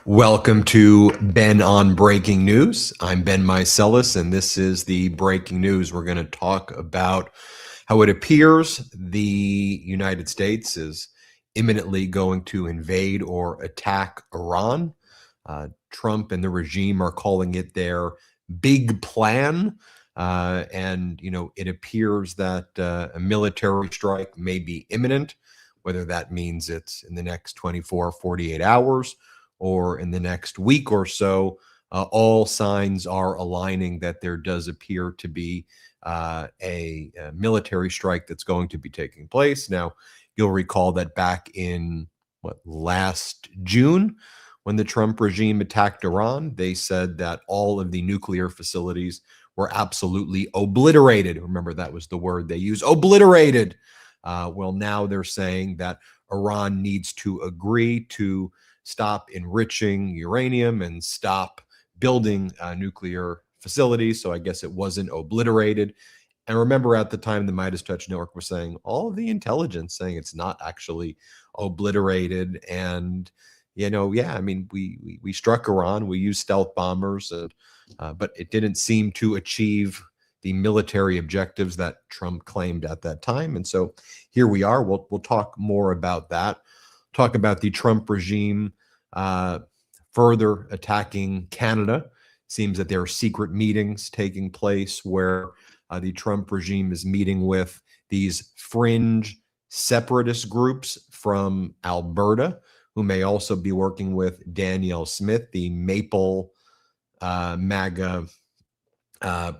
Welcome to Ben on Breaking News. I'm Ben Meiselas, and this is the breaking news. We're going to talk about how it appears the United States is imminently going to invade or attack Iran. Trump and the regime are calling it their big plan. It appears that a military strike may be imminent, whether that means it's in the next 24, 48 hours or in the next week or so. All signs are aligning that there does appear to be a military strike that's going to be taking place. Now, you'll recall that back in last June, when the Trump regime attacked Iran, they said that all of the nuclear facilities were absolutely obliterated. Remember, that was the word they used, obliterated. Well, now they're saying that Iran needs to agree to stop enriching uranium and stop building nuclear facilities. So I guess it wasn't obliterated. And remember, at the time, the MeidasTouch network was saying all of the intelligence saying it's not actually obliterated. And we struck Iran, we used stealth bombers, but it didn't seem to achieve the military objectives that Trump claimed at that time. And so here we are. We'll talk more about that. Talk about the Trump regime further attacking Canada. Seems that there are secret meetings taking place where the Trump regime is meeting with these fringe separatist groups from Alberta, who may also be working with Danielle Smith, the Maple MAGA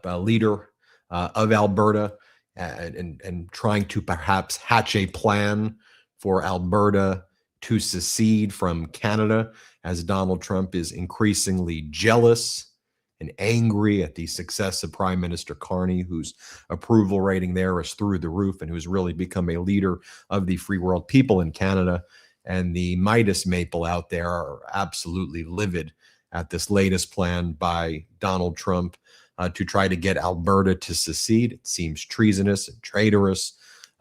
leader of Alberta, and trying to perhaps hatch a plan for Alberta to secede from Canada, as Donald Trump is increasingly jealous and angry at the success of Prime Minister Carney, whose approval rating there is through the roof and who's really become a leader of the free world people in Canada. And the Midas Maple out there are absolutely livid at this latest plan by Donald Trump to try to get Alberta to secede. It seems treasonous and traitorous.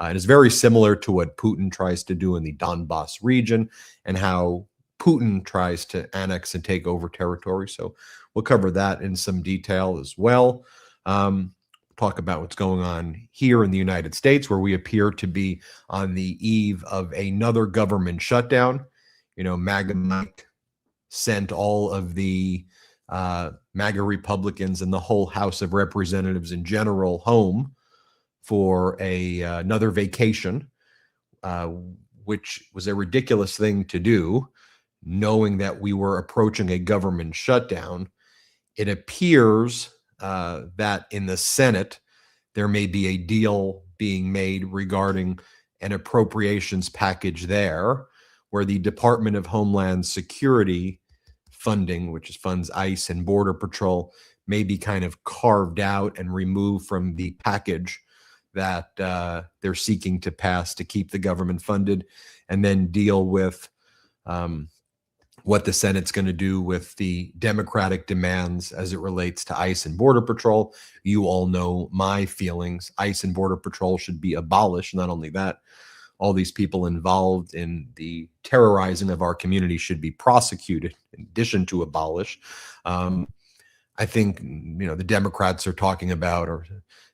It is very similar to what Putin tries to do in the Donbass region and how Putin tries to annex and take over territory. So we'll cover that in some detail as well. Talk about what's going on here in the United States, where we appear to be on the eve of another government shutdown. MAGA Mike sent all of the MAGA Republicans and the whole House of Representatives in general home for another vacation, which was a ridiculous thing to do, knowing that we were approaching a government shutdown. It appears that in the Senate, there may be a deal being made regarding an appropriations package there, where the Department of Homeland Security funding, which funds ICE and Border Patrol, may be kind of carved out and removed from the package that they're seeking to pass to keep the government funded, and then deal with what the Senate's going to do with the Democratic demands as it relates to ICE and Border Patrol. You all know my feelings. ICE and Border Patrol should be abolished. Not only that, all these people involved in the terrorizing of our community should be prosecuted in addition to abolish. I think, the Democrats are talking about, or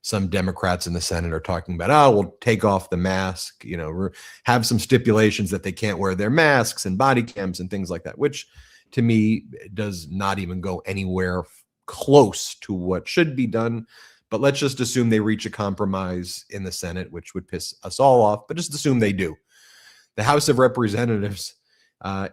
some Democrats in the Senate are talking about, we'll take off the mask, have some stipulations that they can't wear their masks and body cams and things like that, which to me does not even go anywhere close to what should be done. But let's just assume they reach a compromise in the Senate, which would piss us all off, but just assume they do. The House of Representatives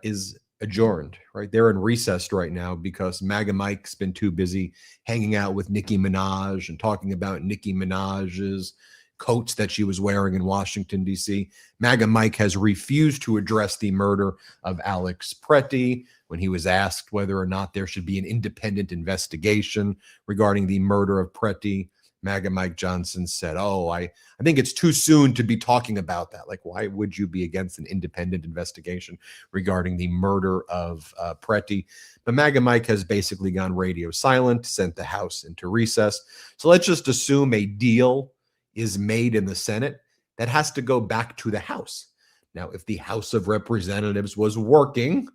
is adjourned, right? They're in recess right now because MAGA Mike's been too busy hanging out with Nicki Minaj and talking about Nicki Minaj's coats that she was wearing in Washington, D.C. MAGA Mike has refused to address the murder of Alex Pretty when he was asked whether or not there should be an independent investigation regarding the murder of Pretty. MAGA Mike Johnson said, I think it's too soon to be talking about that. Like, why would you be against an independent investigation regarding the murder of Pretty? But MAGA Mike has basically gone radio silent, sent the House into recess. So let's just assume a deal is made in the Senate that has to go back to the House. Now, if the House of Representatives was working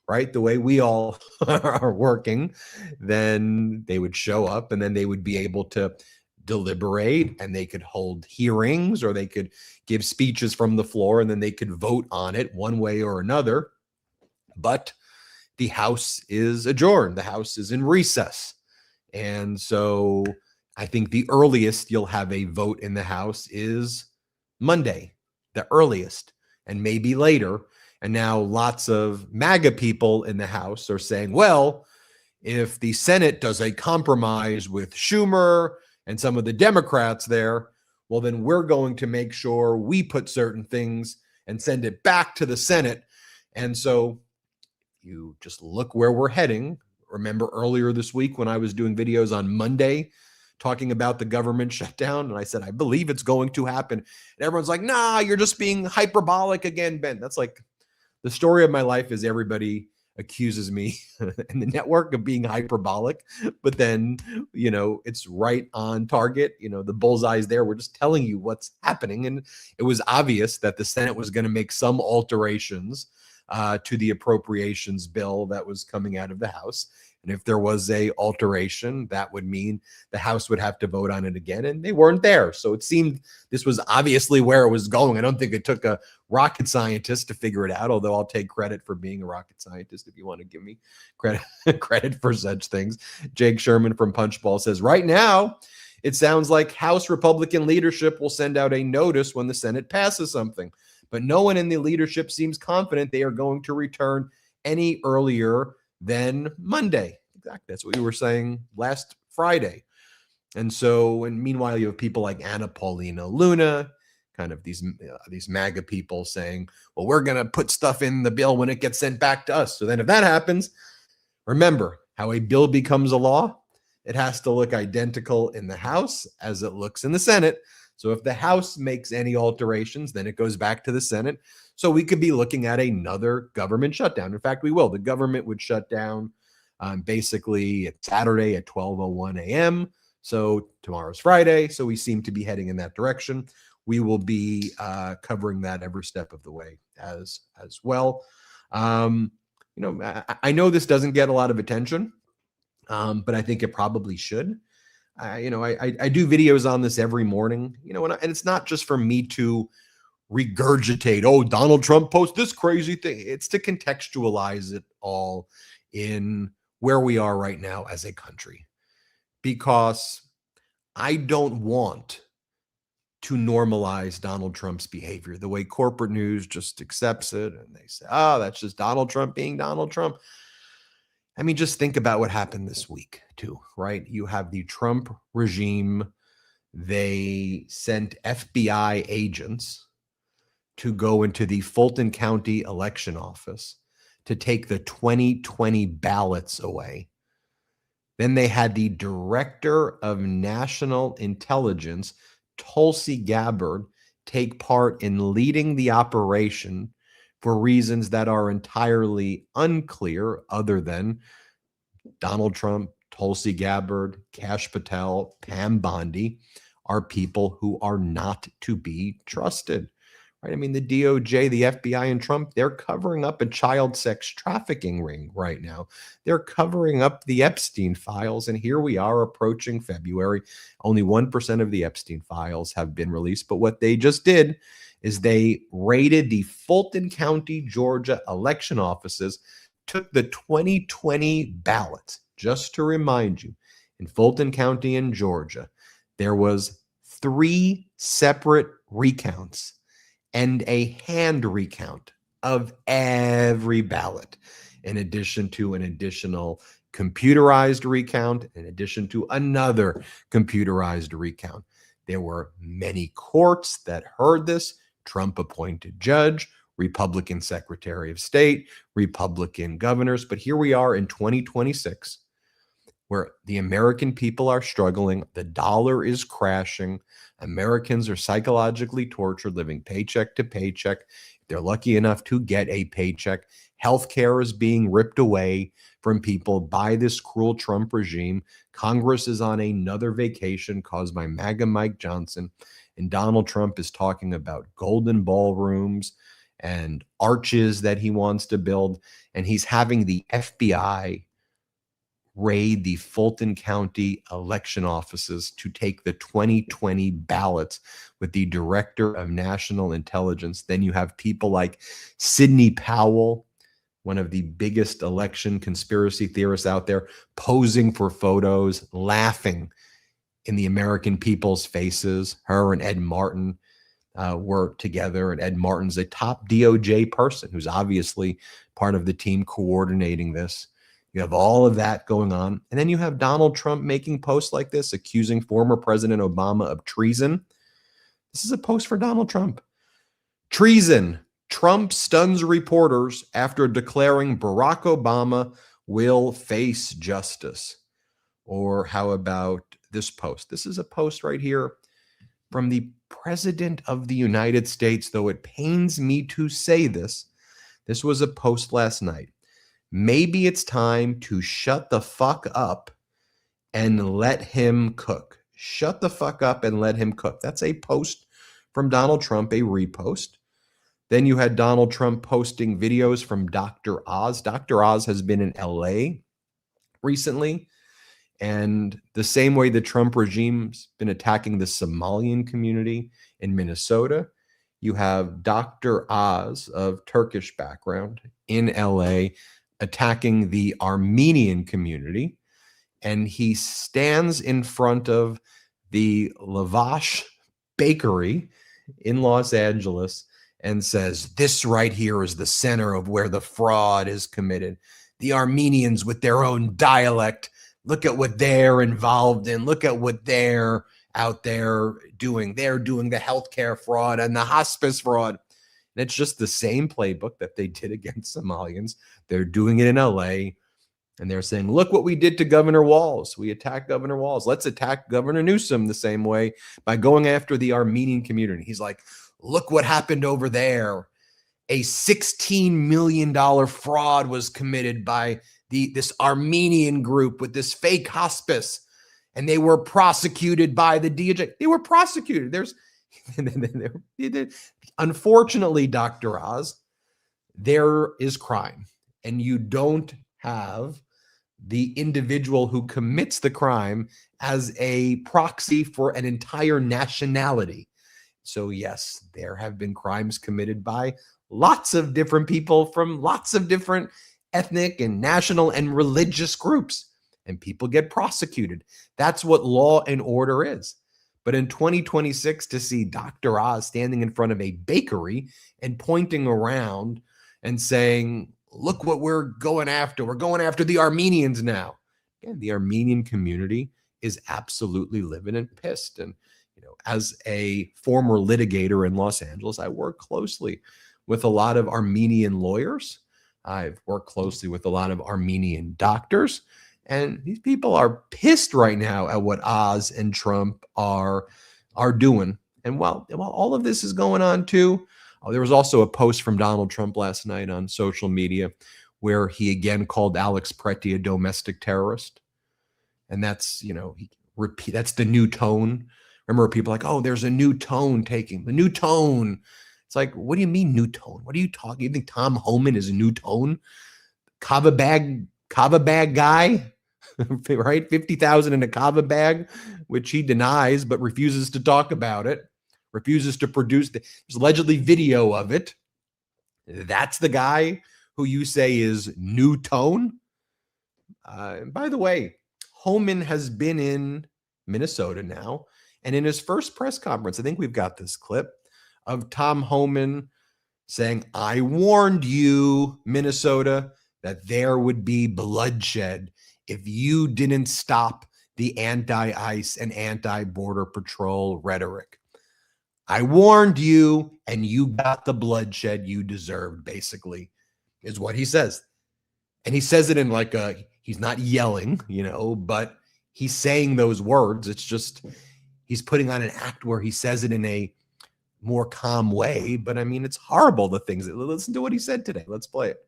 right, the way we all are working, then they would show up and then they would be able to deliberate and they could hold hearings or they could give speeches from the floor and then they could vote on it one way or another. But the House is adjourned. The House is in recess. And so I think the earliest you'll have a vote in the House is Monday, the earliest, and maybe later. And now lots of MAGA people in the House are saying, well, if the Senate does a compromise with Schumer and some of the Democrats there, well, then we're going to make sure we put certain things and send it back to the Senate. And so you just look where we're heading. Remember earlier this week when I was doing videos on Monday talking about the government shutdown, and I said, I believe it's going to happen. And everyone's like, nah, you're just being hyperbolic again, Ben. That's like the story of my life is everybody accuses me and the network of being hyperbolic, but then, it's right on target. The bullseye's there. We're just telling you what's happening. And it was obvious that the Senate was going to make some alterations to the appropriations bill that was coming out of the House. And if there was a alteration, that would mean the House would have to vote on it again, and they weren't there. So it seemed this was obviously where it was going. I don't think it took a rocket scientist to figure it out, although I'll take credit for being a rocket scientist if you want to give me credit for such things. Jake Sherman from Punchball says, right now, it sounds like House Republican leadership will send out a notice when the Senate passes something, but no one in the leadership seems confident they are going to return any earlier than Monday. Exactly. That's what we were saying last Friday. And meanwhile, you have people like Anna Paulina Luna, kind of these MAGA people saying, well, we're going to put stuff in the bill when it gets sent back to us. So then if that happens, remember how a bill becomes a law. It has to look identical in the House as it looks in the Senate. So if the House makes any alterations, then it goes back to the Senate. So we could be looking at another government shutdown. In fact, we will. The government would shut down basically at Saturday at 12:01 a.m. So tomorrow's Friday. So we seem to be heading in that direction. We will be covering that every step of the way as well. I know this doesn't get a lot of attention, but I think it probably should. I do videos on this every morning, and it's not just for me to regurgitate, oh, Donald Trump posts this crazy thing. It's to contextualize it all in where we are right now as a country, because I don't want to normalize Donald Trump's behavior the way corporate news just accepts it. And they say, oh, that's just Donald Trump being Donald Trump. I mean, just think about what happened this week too, right? You have the Trump regime. They sent FBI agents to go into the Fulton County election office to take the 2020 ballots away. Then they had the director of national intelligence, Tulsi Gabbard, take part in leading the operation for reasons that are entirely unclear, other than Donald Trump, Tulsi Gabbard, Kash Patel, Pam Bondi are people who are not to be trusted. Right? I mean, the DOJ, the FBI, and Trump, they're covering up a child sex trafficking ring right now. They're covering up the Epstein files. And here we are approaching February. Only 1% of the Epstein files have been released. But what they just did is they raided the Fulton County, Georgia election offices, took the 2020 ballots. Just to remind you, in Fulton County in Georgia, there was 3 separate recounts and a hand recount of every ballot, in addition to an additional computerized recount, in addition to another computerized recount. There were many courts that heard this: Trump-appointed judge, Republican Secretary of State, Republican governors. But here we are in 2026, where the American people are struggling. The dollar is crashing. Americans are psychologically tortured, living paycheck to paycheck. If they're lucky enough to get a paycheck, healthcare is being ripped away from people by this cruel Trump regime. Congress is on another vacation caused by MAGA Mike Johnson. And Donald Trump is talking about golden ballrooms and arches that he wants to build. And he's having the FBI raid the Fulton County election offices to take the 2020 ballots with the director of national intelligence. Then you have people like Sidney Powell, one of the biggest election conspiracy theorists out there, posing for photos, laughing in the American people's faces. Her and Ed Martin were together, and Ed Martin's a top DOJ person who's obviously part of the team coordinating this. You have all of that going on. And then you have Donald Trump making posts like this, accusing former President Obama of treason. This is a post for Donald Trump. Treason. Trump stuns reporters after declaring Barack Obama will face justice. Or how about this post? This is a post right here from the President of the United States, though it pains me to say this. This was a post last night. Maybe it's time to shut the fuck up and let him cook. Shut the fuck up and let him cook. That's a post from Donald Trump, a repost. Then you had Donald Trump posting videos from Dr. Oz. Dr. Oz has been in LA recently. And the same way the Trump regime's been attacking the Somalian community in Minnesota, you have Dr. Oz of Turkish background in LA attacking the Armenian community. And he stands in front of the Lavash Bakery in Los Angeles and says, this right here is the center of where the fraud is committed. The Armenians with their own dialect, look at what they're involved in. Look at what they're out there doing. They're doing the healthcare fraud and the hospice fraud. And it's just the same playbook that they did against Somalians. They're doing it in LA. And they're saying, look what we did to Governor Walz. We attacked Governor Walz. Let's attack Governor Newsom the same way by going after the Armenian community. He's like, look what happened over there. A $16 million fraud was committed by this Armenian group with this fake hospice. And they were prosecuted by the DOJ. They were prosecuted. Unfortunately, Dr. Oz, there is crime. And you don't have the individual who commits the crime as a proxy for an entire nationality. So yes, there have been crimes committed by lots of different people from lots of different ethnic and national and religious groups, and people get prosecuted. That's what law and order is. But in 2026, to see Dr. Oz standing in front of a bakery and pointing around and saying, look what we're going after. We're going after the Armenians now. Again, the Armenian community is absolutely livid and pissed. And, as a former litigator in Los Angeles, I work closely with a lot of Armenian lawyers. I've worked closely with a lot of Armenian doctors. And these people are pissed right now at what Oz and Trump are doing. And while all of this is going on too, there was also a post from Donald Trump last night on social media where he again called Alex Pretty a domestic terrorist. And that's, that's the new tone. Remember, people are like, oh, there's a new tone taking. The new tone. It's like, what do you mean new tone? What are you talking? You think Tom Homan is a new tone? Kava bag guy, right? 50,000 in a kava bag, which he denies but refuses to talk about it. Refuses to produce. There's allegedly video of it. That's the guy who you say is new tone. And by the way, Homan has been in Minnesota now. And in his first press conference, I think we've got this clip of Tom Homan saying, I warned you, Minnesota, that there would be bloodshed if you didn't stop the anti-ICE and anti-border patrol rhetoric. I warned you, and you got the bloodshed you deserved, basically, is what he says. And he says it in he's not yelling, but he's saying those words. It's just, he's putting on an act where he says it in a more calm way. But I mean, it's horrible, the things. Listen to what he said today. Let's play it.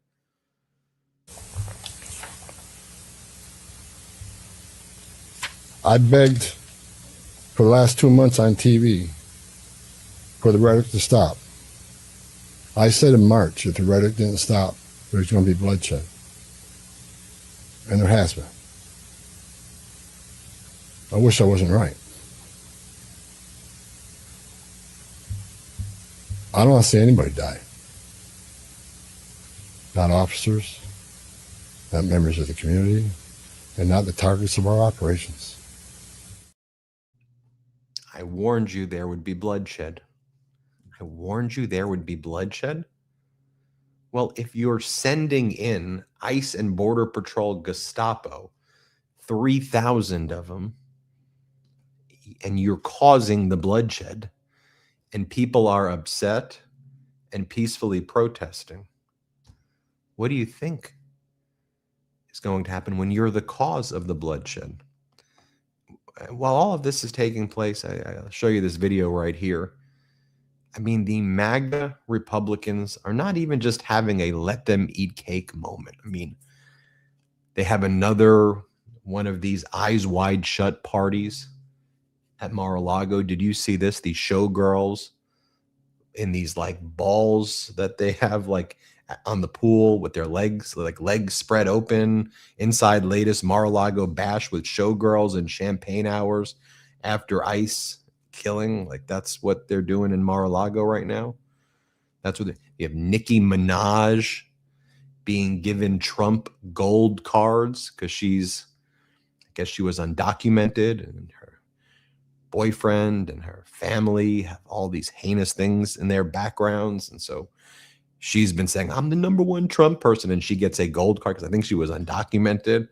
I begged for the last 2 months on TV for the rhetoric to stop. I said in March, if the rhetoric didn't stop, there's going to be bloodshed. And there has been. I wish I wasn't right. I don't want to see anybody die. Not officers, not members of the community, and not the targets of our operations. I warned you there would be bloodshed. I warned you there would be bloodshed. Well, if you're sending in ICE and Border Patrol Gestapo, 3,000 of them, and you're causing the bloodshed, and people are upset and peacefully protesting, what do you think is going to happen when you're the cause of the bloodshed? While all of this is taking place, I'll show you this video right here. I mean, the MAGA Republicans are not even just having a let them eat cake moment. I mean, they have another one of these eyes wide shut parties at Mar-a-Lago. Did you see this? These showgirls in these like balls that they have like on the pool with their legs, like legs spread open inside latest Mar-a-Lago bash with showgirls and champagne hours after ICE killing. Like that's what they're doing in Mar-a-Lago right now. That's what you have Nicki Minaj being given Trump gold cards because I guess she was undocumented, and her boyfriend and her family have all these heinous things in their backgrounds. And so she's been saying, I'm the #1 Trump person. And she gets a gold card because I think she was undocumented.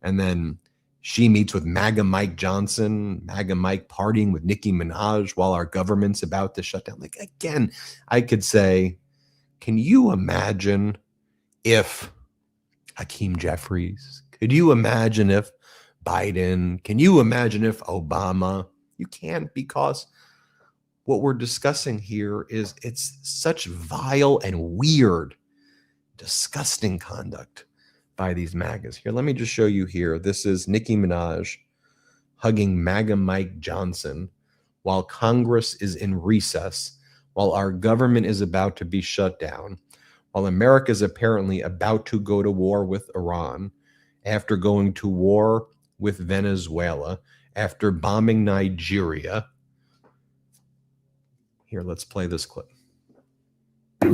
And then she meets with MAGA Mike Johnson, MAGA Mike partying with Nicki Minaj while our government's about to shut down. Like, again, I could say, can you imagine if Hakeem Jeffries, could you imagine if Biden, can you imagine if Obama? You can't, because what we're discussing here is it's such vile and weird, disgusting conduct by these MAGAs. Here, let me just show you here. This is Nicki Minaj hugging MAGA Mike Johnson while Congress is in recess, while our government is about to be shut down, while America is apparently about to go to war with Iran, after going to war with Venezuela, after bombing Nigeria. Here, let's play this clip. I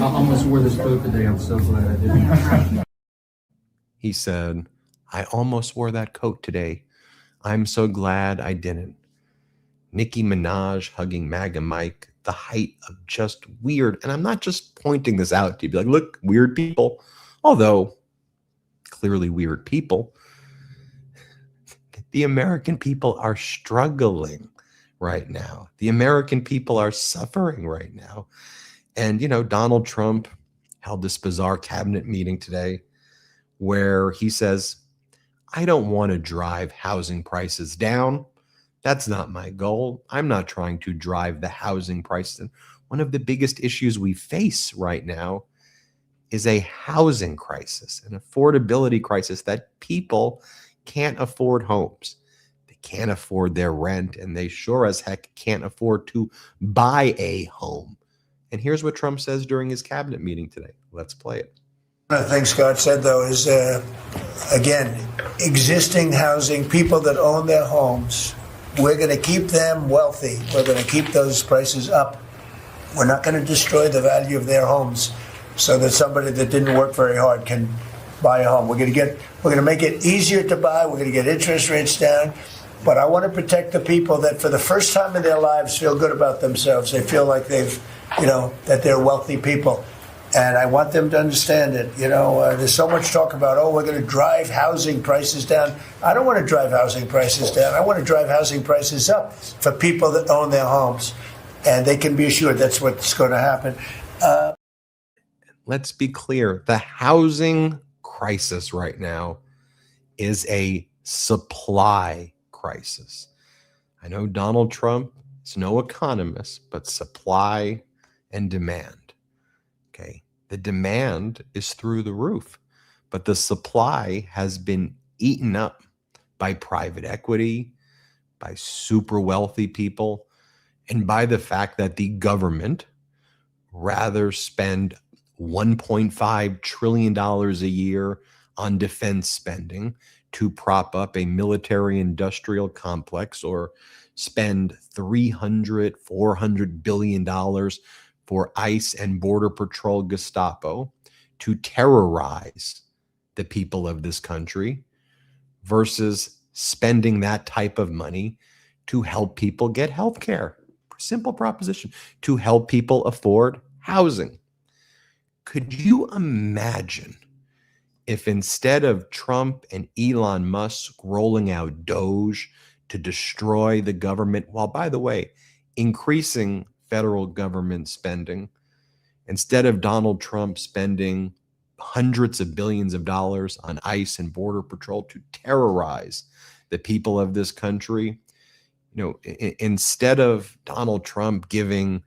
almost wore this coat today. I'm so glad I didn't. He said, I almost wore that coat today. I'm so glad I didn't. Nicki Minaj hugging MAGA Mike, the height of just weird. And I'm not just pointing this out to you, be like, look, weird people. Although, clearly weird people. The American people are struggling right now. The American people are suffering right now. And, you know, Donald Trump held this bizarre cabinet meeting today where he says, I don't want to drive housing prices down. That's not my goal. I'm not trying to drive the housing prices down. One of the biggest issues we face right now is a housing crisis, an affordability crisis, that people can't afford homes. They can't afford their rent, and they sure as heck can't afford to buy a home. And here's what Trump says during his cabinet meeting today. Let's play it. One of the things Scott said, though, is, again, existing housing, people that own their homes, we're going to keep them wealthy. We're going to keep those prices up. We're not going to destroy the value of their homes so that somebody that didn't work very hard can buy a home. We're going to make it easier to buy. We're going to get interest rates down. But I want to protect the people that for the first time in their lives feel good about themselves. They feel like that they're wealthy people. And I want them to understand it. There's so much talk about, we're going to drive housing prices down. I don't want to drive housing prices down. I want to drive housing prices up for people that own their homes. And they can be assured that's what's going to happen. Let's be clear. The housing crisis right now is a supply crisis. I know Donald Trump is no economist, but supply and demand. Okay. The demand is through the roof, but the supply has been eaten up by private equity, by super wealthy people. and by the fact that the government rather spend $1.5 trillion a year on defense spending to prop up a military industrial complex, or spend 300, $400 billion for ICE and Border Patrol Gestapo to terrorize the people of this country, versus spending that type of money to help people get health care. Simple proposition. To help people afford housing. Could you imagine if instead of Trump and Elon Musk rolling out Doge to destroy the government, while, by the way, increasing federal government spending, instead of Donald Trump spending hundreds of billions of dollars on ICE and Border Patrol to terrorize the people of this country, instead of Donald Trump giving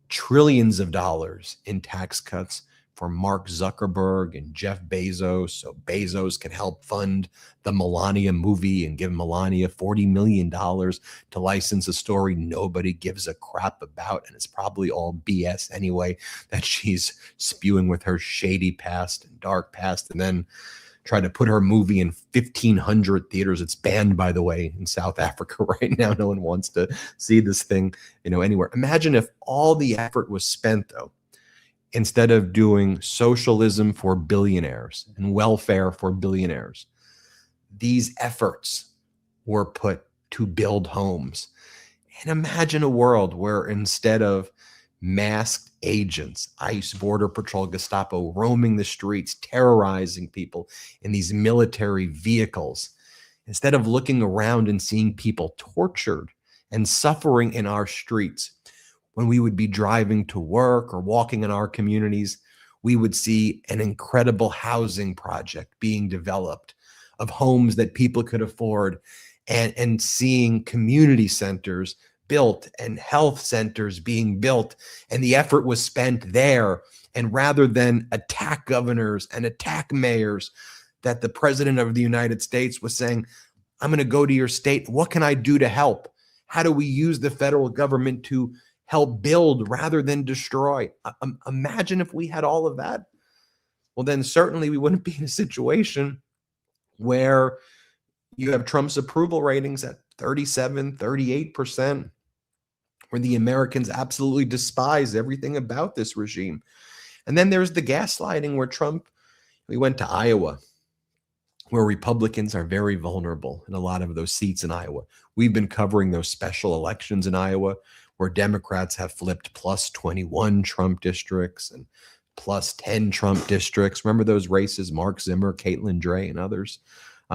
trillions of dollars in tax cuts for Mark Zuckerberg and Jeff Bezos, so Bezos can help fund the Melania movie and give Melania $40 million to license a story nobody gives a crap about, and it's probably all BS anyway, that she's spewing with her shady past and dark past, and then try to put her movie in 1,500 theaters. It's banned, by the way, in South Africa right now. No one wants to see this thing, anywhere. Imagine if all the effort was spent, though, instead of doing socialism for billionaires and welfare for billionaires, these efforts were put to build homes. And imagine a world where instead of masked agents, ICE, Border Patrol, Gestapo, roaming the streets, terrorizing people in these military vehicles, instead of looking around and seeing people tortured and suffering in our streets, when we would be driving to work or walking in our communities, we would see an incredible housing project being developed of homes that people could afford, and seeing community centers built and health centers being built, and the effort was spent there. And rather than attack governors and attack mayors, that the president of the United States was saying, I'm going to go to your state. What can I do to help? How do we use the federal government to help build rather than destroy? Imagine if we had all of that. Well, then certainly we wouldn't be in a situation where you have Trump's approval ratings at 37, 38%, where the Americans absolutely despise everything about this regime. And then there's the gaslighting where we went to Iowa, where Republicans are very vulnerable in a lot of those seats in Iowa. We've been covering those special elections in Iowa where Democrats have flipped plus 21 Trump districts and plus 10 Trump districts. Remember those races, Mark Zimmer, Caitlin Dre, and others?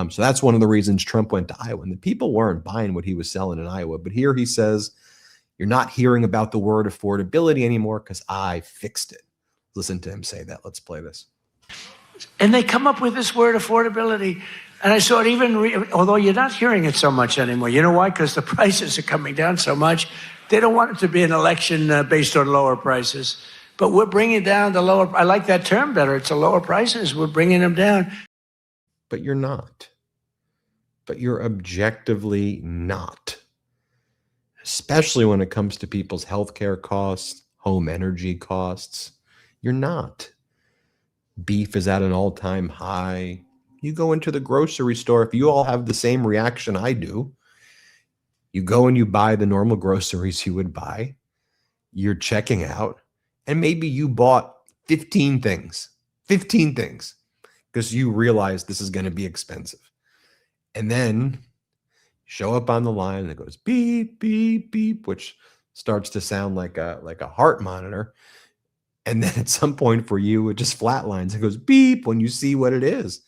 So that's one of the reasons Trump went to Iowa. And the people weren't buying what he was selling in Iowa. But here he says, you're not hearing about the word affordability anymore because I fixed it. Listen to him say that. Let's play this. And they come up with this word affordability. And I saw it although you're not hearing it so much anymore. You know why? Because the prices are coming down so much. They don't want it to be an election based on lower prices. But we're bringing down the lower. I like that term better. It's the lower prices. We're bringing them down. But you're not. But you're objectively not. Especially when it comes to people's healthcare costs, home energy costs. You're not. Beef is at an all-time high. You go into the grocery store, if you all have the same reaction I do, you go and you buy the normal groceries you would buy. You're checking out, and maybe you bought 15 things, because you realize this is going to be expensive. And then show up on the line and it goes beep, beep, beep, which starts to sound like a heart monitor. And then at some point for you, it just flatlines. It goes beep when you see what it is.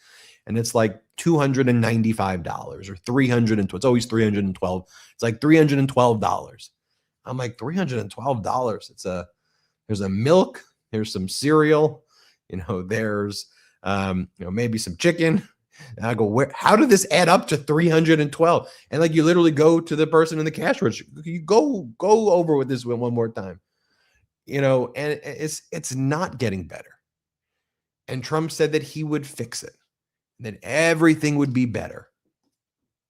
And it's like $295 or $312. It's always $312. It's like $312. I'm like, $312. There's a milk, there's some cereal, there's maybe some chicken. And I go, how did this add up to 312? And like, you literally go to the person in the cash register. You go over with this one more time, and it's not getting better. And Trump said that he would fix it, that everything would be better.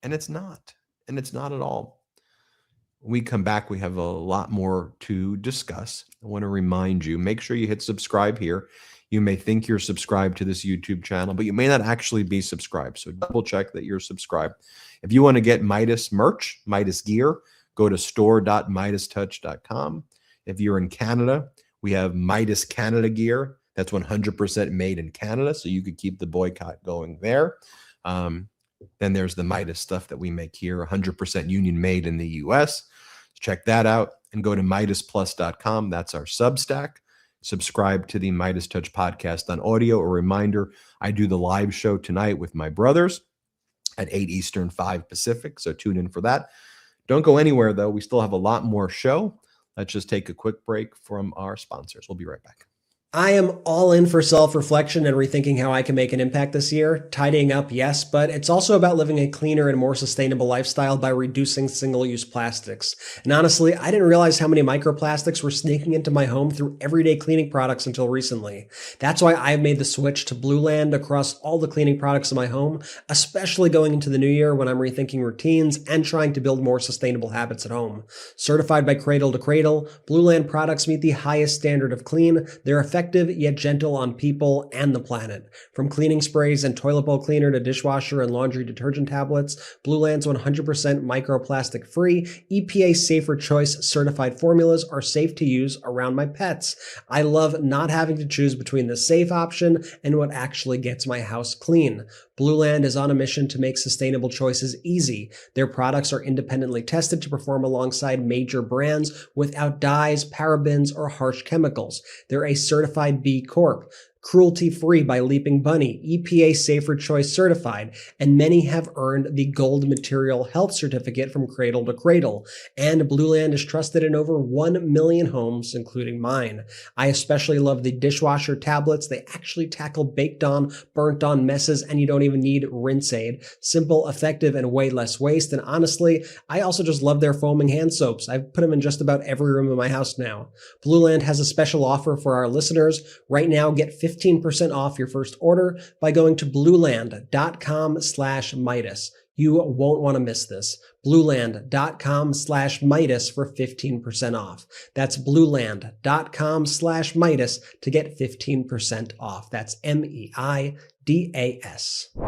And it's not. And it's not at all. When we come back, we have a lot more to discuss. I want to remind you, make sure you hit subscribe here. You may think you're subscribed to this YouTube channel, but you may not actually be subscribed. So double check that you're subscribed. If you want to get Meidas merch, Meidas gear, go to store.meidastouch.com. If you're in Canada, we have Meidas Canada gear. That's 100% made in Canada, so you could keep the boycott going there. Then there's the Meidas stuff that we make here, 100% union made in the US. Check that out and go to MeidasPlus.com. That's our Substack. Subscribe to the MeidasTouch podcast on audio. A reminder, I do the live show tonight with my brothers at 8 Eastern, 5 Pacific, so tune in for that. Don't go anywhere, though. We still have a lot more show. Let's just take a quick break from our sponsors. We'll be right back. I am all in for self-reflection and rethinking how I can make an impact this year. Tidying up, yes, but it's also about living a cleaner and more sustainable lifestyle by reducing single-use plastics. And honestly, I didn't realize how many microplastics were sneaking into my home through everyday cleaning products until recently. That's why I've made the switch to Blue Land across all the cleaning products in my home, especially going into the new year when I'm rethinking routines and trying to build more sustainable habits at home. Certified by Cradle to Cradle, Blue Land products meet the highest standard of clean. They're effective yet gentle on people and the planet. From cleaning sprays and toilet bowl cleaner to dishwasher and laundry detergent tablets, Blue Land's 100% microplastic free, EPA safer choice certified formulas are safe to use around my pets. I love not having to choose between the safe option and what actually gets my house clean. Blue Land is on a mission to make sustainable choices easy. Their products are independently tested to perform alongside major brands without dyes, parabens, or harsh chemicals. They're a certified B Corp, cruelty-free by Leaping Bunny, EPA Safer Choice certified, and many have earned the Gold Material Health Certificate from Cradle to Cradle. And Blue Land is trusted in over 1 million homes, including mine. I especially love the dishwasher tablets. They actually tackle baked on, burnt on messes, and you don't even need rinse aid. Simple, effective, and way less waste. And honestly, I also just love their foaming hand soaps. I've put them in just about every room in my house now. Blue Land has a special offer for our listeners. Right now, get 15% off your first order by going to blueland.com/Meidas. You won't want to miss this. Blueland.com/Meidas for 15% off. That's blueland.com/Meidas to get 15% off. That's MEIDAS.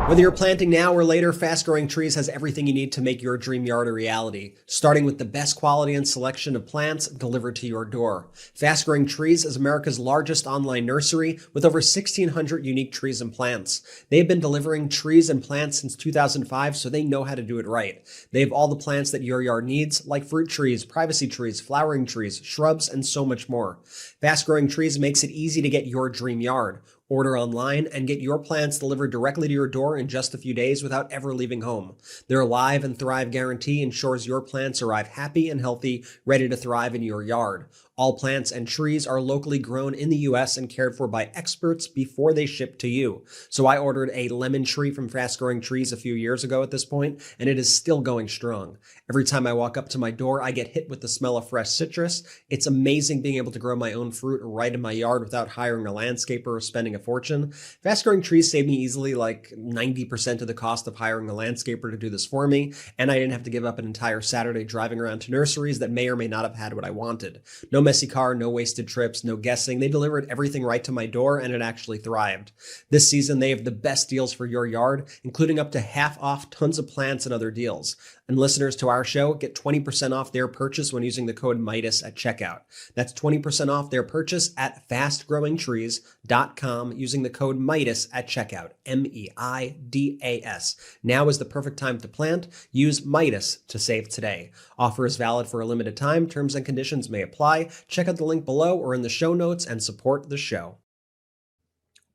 Whether you're planting now or later, Fast Growing Trees has everything you need to make your dream yard a reality, starting with the best quality and selection of plants delivered to your door. Fast Growing Trees is America's largest online nursery with over 1,600 unique trees and plants. They've been delivering trees and plants since 2005, so they know how to do it right. They have all the plants that your yard needs, like fruit trees, privacy trees, flowering trees, shrubs, and so much more. Fast Growing Trees makes it easy to get your dream yard. Order online and get your plants delivered directly to your door in just a few days without ever leaving home. Their Live and Thrive guarantee ensures your plants arrive happy and healthy, ready to thrive in your yard. All plants and trees are locally grown in the US and cared for by experts before they ship to you. So I ordered a lemon tree from Fast Growing Trees a few years ago at this point, and it is still going strong. Every time I walk up to my door, I get hit with the smell of fresh citrus. It's amazing being able to grow my own fruit right in my yard without hiring a landscaper or spending a fortune. Fast Growing Trees saved me easily like 90% of the cost of hiring a landscaper to do this for me, and I didn't have to give up an entire Saturday driving around to nurseries that may or may not have had what I wanted. No messy car, no wasted trips, no guessing. They delivered everything right to my door, and it actually thrived. This season, they have the best deals for your yard, including up to half off tons of plants and other deals. And listeners to our show get 20% off their purchase when using the code Meidas at checkout. That's 20% off their purchase at fastgrowingtrees.com using the code Meidas at checkout. MEIDAS. Now is the perfect time to plant. Use Meidas to save today. Offer is valid for a limited time. Terms and conditions may apply. Check out the link below or in the show notes and support the show.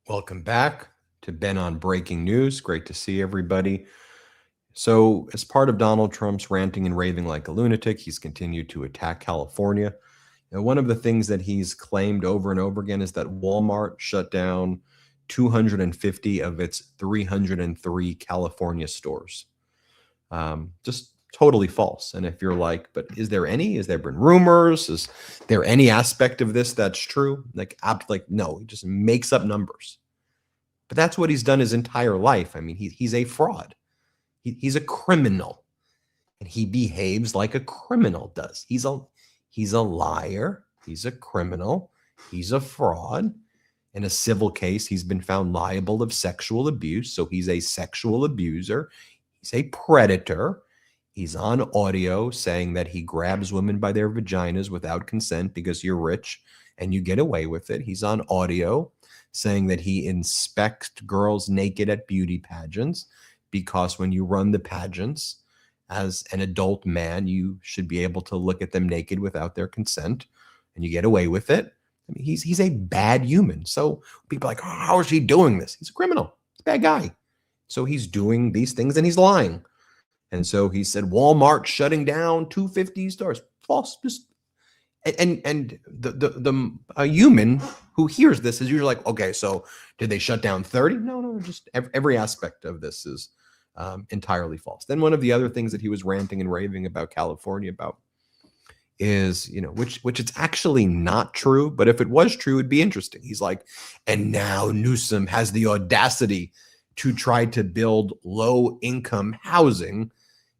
Welcome back to Ben on Breaking News. Great to see everybody. So as part of Donald Trump's ranting and raving like a lunatic, he's continued to attack California. And one of the things that he's claimed over and over again is that Walmart shut down 250 of its 303 California stores. Just totally false. And if you're like, but is there any? Is there been rumors? Is there any aspect of this that's true? Like no, he just makes up numbers. But that's what he's done his entire life. I mean, he's a fraud. He's a criminal. and he behaves like a criminal does. He's a liar. He's a criminal. He's a fraud. In a civil case, he's been found liable of sexual abuse. So he's a sexual abuser. He's a predator. He's on audio saying that he grabs women by their vaginas without consent because you're rich and you get away with it. He's on audio saying that he inspects girls naked at beauty pageants because when you run the pageants as an adult man, you should be able to look at them naked without their consent, and you get away with it. I mean, he's a bad human. So people are like, oh, how is he doing this? He's a criminal. He's a bad guy. So he's doing these things and he's lying. And so he said Walmart shutting down 250 stores. False. And a human who hears this is usually like, okay, so did they shut down 30? No, just every aspect of this is entirely false. Then one of the other things that he was ranting and raving about California about is, which it's actually not true, but if it was true, it'd be interesting. He's like, and now Newsom has the audacity to try to build low-income housing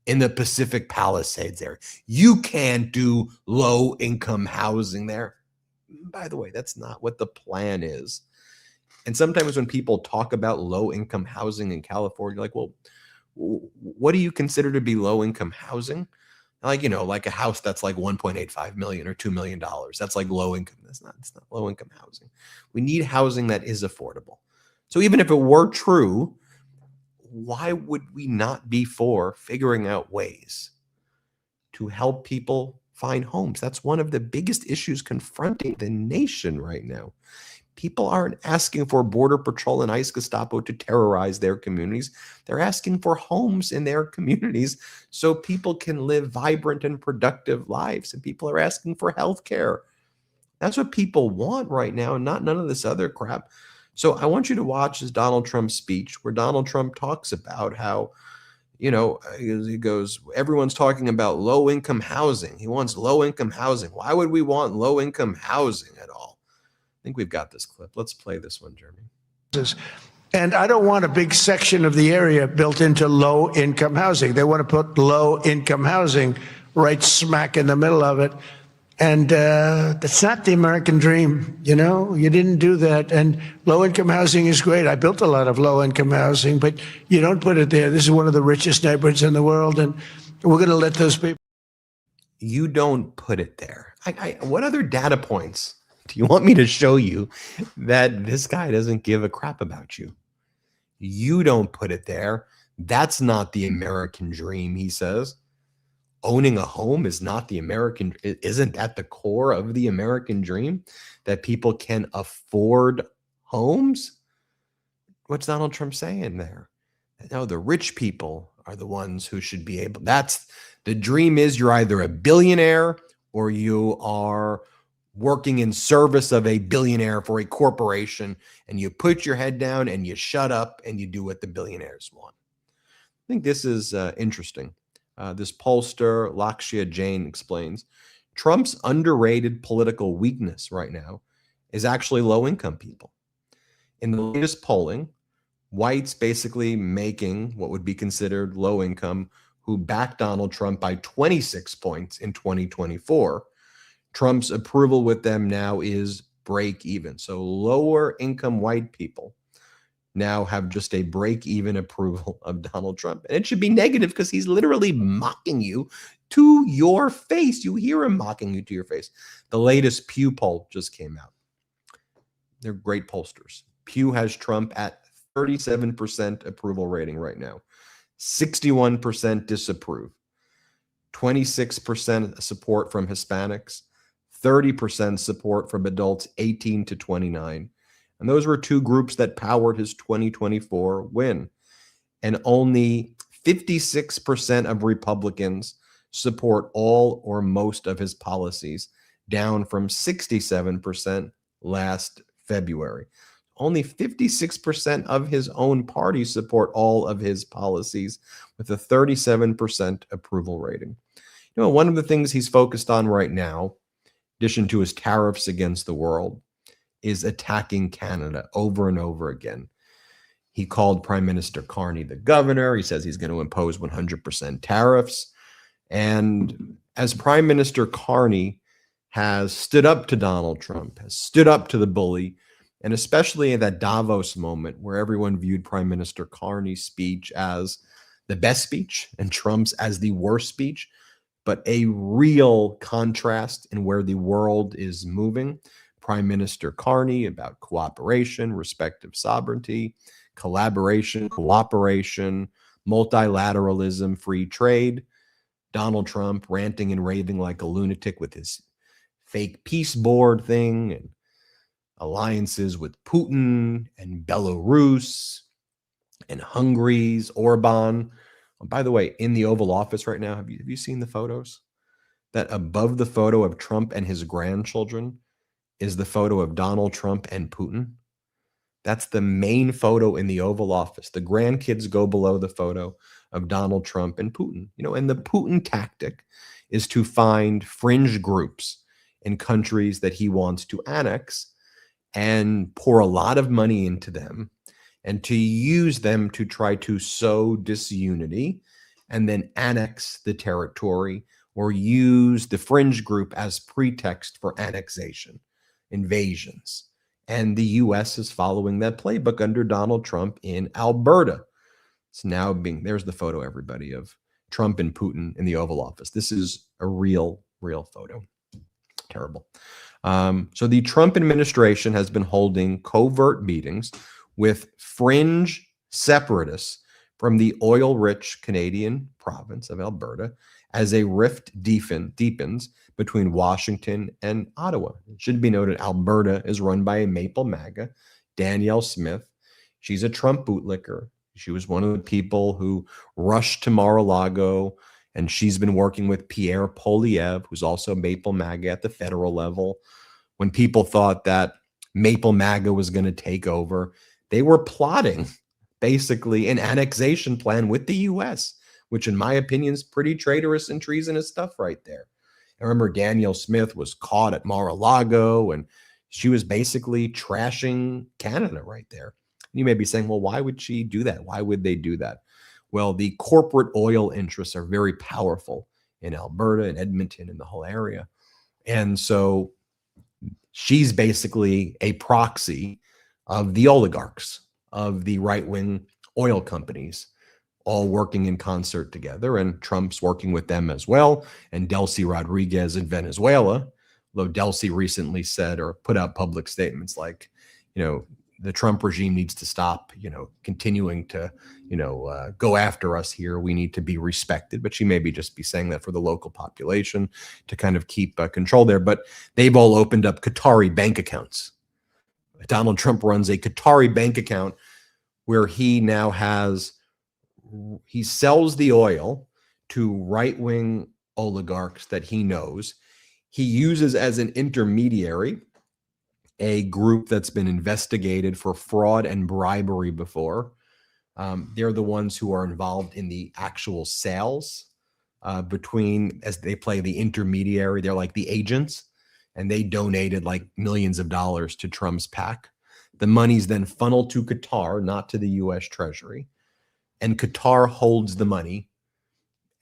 in the Pacific Palisades area. You can't do low-income housing there. By the way, that's not what the plan is. And sometimes when people talk about low-income housing in California, like, well, what do you consider to be low-income housing? Like, like a house that's like 1.85 million or $2 million. That's like low income. It's not low income housing. We need housing that is affordable. So even if it were true, why would we not be for figuring out ways to help people find homes? That's one of the biggest issues confronting the nation right now. People aren't asking for Border Patrol and ICE Gestapo to terrorize their communities. They're asking for homes in their communities so people can live vibrant and productive lives. And people are asking for health care. That's what people want right now, not none of this other crap. So I want you to watch this Donald Trump speech where Donald Trump talks about how, he goes, everyone's talking about low-income housing. He wants low-income housing. Why would we want low-income housing at all? I think we've got this clip. Let's play this one, Jeremy. And I don't want a big section of the area built into low-income housing. They want to put low-income housing right smack in the middle of it. And that's not the American dream. You didn't do that. And low-income housing is great. I built a lot of low-income housing, but you don't put it there. This is one of the richest neighborhoods in the world, and we're going to let those people. You don't put it there. What other data points do you want me to show you that this guy doesn't give a crap about you? You don't put it there. That's not the American dream, he says. Owning a home is not the American. Isn't that the core of the American dream? That people can afford homes? What's Donald Trump saying there? No, the rich people are the ones who should be able. That's the dream. Is you're either a billionaire or you are working in service of a billionaire for a corporation, and you put your head down and you shut up and you do what the billionaires want. I think this is interesting. This pollster, Lakshya Jain, explains Trump's underrated political weakness right now is actually low-income people. In the latest polling, whites basically making what would be considered low-income who backed Donald Trump by 26 points in 2024. Trump's approval with them now is break even. So lower income white people now have just a break even approval of Donald Trump. And it should be negative because he's literally mocking you to your face. You hear him mocking you to your face. The latest Pew poll just came out. They're great pollsters. Pew has Trump at 37% approval rating right now, 61% disapprove, 26% support from Hispanics, 30% support from adults 18 to 29. And those were two groups that powered his 2024 win. And only 56% of Republicans support all or most of his policies, down from 67% last February. Only 56% of his own party support all of his policies, with a 37% approval rating. One of the things he's focused on right now, in addition to his tariffs against the world, is attacking Canada over and over again. He called Prime Minister Carney the governor. He says he's going to impose 100% tariffs. And as Prime Minister Carney has stood up to Donald Trump, has stood up to the bully, and especially in that Davos moment where everyone viewed Prime Minister Carney's speech as the best speech and Trump's as the worst speech, but a real contrast in where the world is moving. Prime Minister Carney about cooperation, respect of sovereignty, collaboration, cooperation, multilateralism, free trade. Donald Trump ranting and raving like a lunatic with his fake peace board thing and alliances with Putin and Belarus and Hungary's Orban. By the way, in the Oval Office right now, have you seen the photos? That above the photo of Trump and his grandchildren is the photo of Donald Trump and Putin. That's the main photo in the Oval Office. The grandkids go below the photo of Donald Trump and Putin. And the Putin tactic is to find fringe groups in countries that he wants to annex and pour a lot of money into them and to use them to try to sow disunity and then annex the territory or use the fringe group as pretext for annexation, invasions. And the U.S. is following that playbook under Donald Trump in Alberta. It's now there's the photo, everybody, of Trump and Putin in the Oval Office. This is a real photo. Terrible. So the Trump administration has been holding covert meetings with fringe separatists from the oil-rich Canadian province of Alberta as a rift deepens between Washington and Ottawa. It should be noted Alberta is run by a Maple MAGA, Danielle Smith. She's a Trump bootlicker. She was one of the people who rushed to Mar-a-Lago, and she's been working with Pierre Poilievre, who's also Maple MAGA at the federal level. When people thought that Maple MAGA was going to take over, they were plotting basically an annexation plan with the U.S., which in my opinion is pretty traitorous and treasonous stuff right there. I remember Danielle Smith was caught at Mar-a-Lago, and she was basically trashing Canada right there. You may be saying, well, why would she do that? Why would they do that? Well, the corporate oil interests are very powerful in Alberta and Edmonton and the whole area. And so she's basically a proxy of the oligarchs, of the right-wing oil companies, all working in concert together. And Trump's working with them as well. And Delcy Rodriguez in Venezuela, though Delcy recently said or put out public statements like, the Trump regime needs to stop, continuing to, go after us here. We need to be respected. But she maybe just be saying that for the local population to kind of keep control there. But they've all opened up Qatari bank accounts. Donald Trump runs a Qatari bank account where he now he sells the oil to right-wing oligarchs that he knows. He uses as an intermediary a group that's been investigated for fraud and bribery before. They're the ones who are involved in the actual sales as they play the intermediary. They're like the agents, and they donated like millions of dollars to Trump's PAC. The money's then funneled to Qatar, not to the U.S. Treasury. And Qatar holds the money,